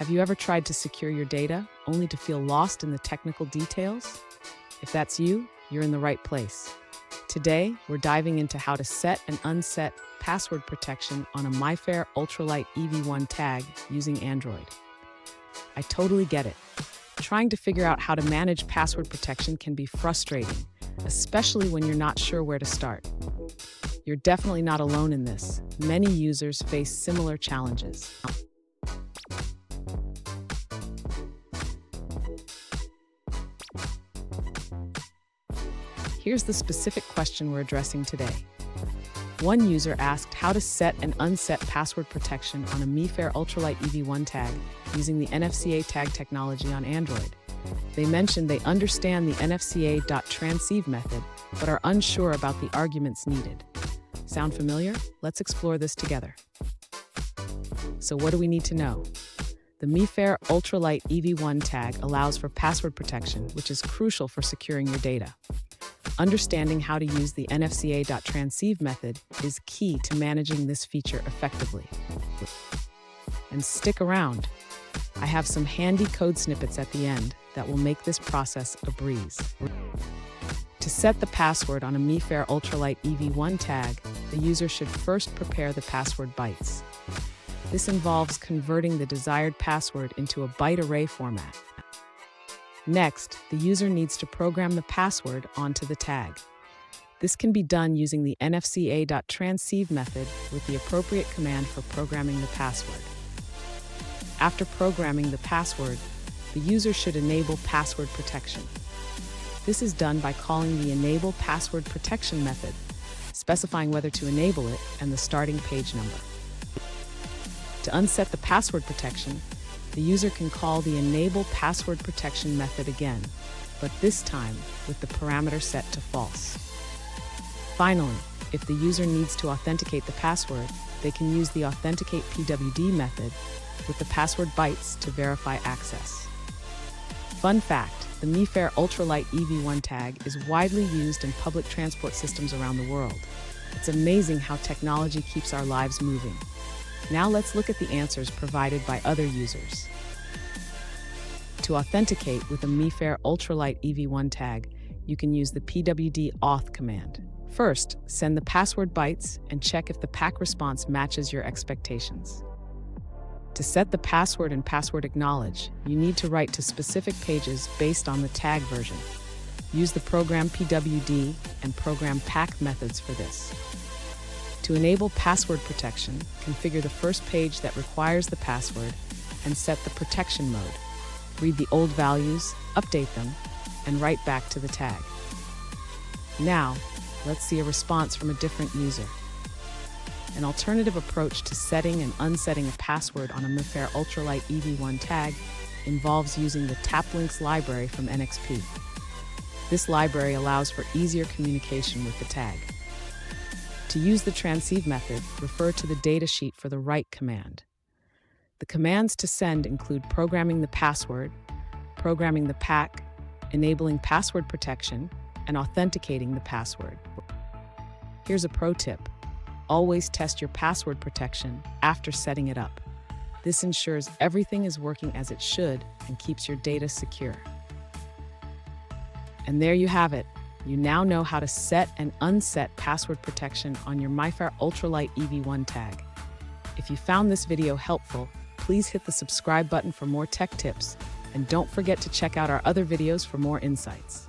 Have you ever tried to secure your data only to feel lost in the technical details? If that's you, you're in the right place. Today, we're diving into how to set and unset password protection on a MIFARE Ultralight EV1 tag using Android. I totally get it. Trying to figure out how to manage password protection can be frustrating, especially when you're not sure where to start. You're definitely not alone in this. Many users face similar challenges. Here's the specific question we're addressing today. One user asked how to set and unset password protection on a MIFARE Ultralight EV1 tag using the NFC tag technology on Android. They mentioned they understand the NFC.transceive method, but are unsure about the arguments needed. Sound familiar? Let's explore this together. So what do we need to know? The MIFARE Ultralight EV1 tag allows for password protection, which is crucial for securing your data. Understanding how to use the NFC.transceive method is key to managing this feature effectively. And stick around. I have some handy code snippets at the end that will make this process a breeze. To set the password on a MIFARE Ultralight EV1 tag, the user should first prepare the password bytes. This involves converting the desired password into a byte array format. Next, the user needs to program the password onto the tag. This can be done using the NFC.transceive method with the appropriate command for programming the password. After programming the password, the user should enable password protection. This is done by calling the enable password protection method, specifying whether to enable it and the starting page number. To unset the password protection, the user can call the enable password protection method again, but this time with the parameter set to false. Finally, if the user needs to authenticate the password, they can use the authenticate PWD method with the password bytes to verify access. Fun fact, the MIFARE Ultralight EV1 tag is widely used in public transport systems around the world. It's amazing how technology keeps our lives moving. Now let's look at the answers provided by other users. To authenticate with a MIFARE Ultralight EV1 tag, you can use the PWD auth command. First, send the password bytes and check if the PAC response matches your expectations. To set the password and password acknowledge, you need to write to specific pages based on the tag version. Use the program PWD and program PAC methods for this. To enable password protection, configure the first page that requires the password and set the protection mode. Read the old values, update them, and write back to the tag. Now, let's see a response from a different user. An alternative approach to setting and unsetting a password on a MIFARE Ultralight EV1 tag involves using the TapLinks library from NXP. This library allows for easier communication with the tag. To use the transceive method, refer to the datasheet for the write command. The commands to send include programming the password, programming the PAC, enabling password protection, and authenticating the password. Here's a pro tip. Always test your password protection after setting it up. This ensures everything is working as it should and keeps your data secure. And there you have it. You now know how to set and unset password protection on your MIFARE Ultralight EV1 tag. If you found this video helpful, please hit the subscribe button for more tech tips, and don't forget to check out our other videos for more insights.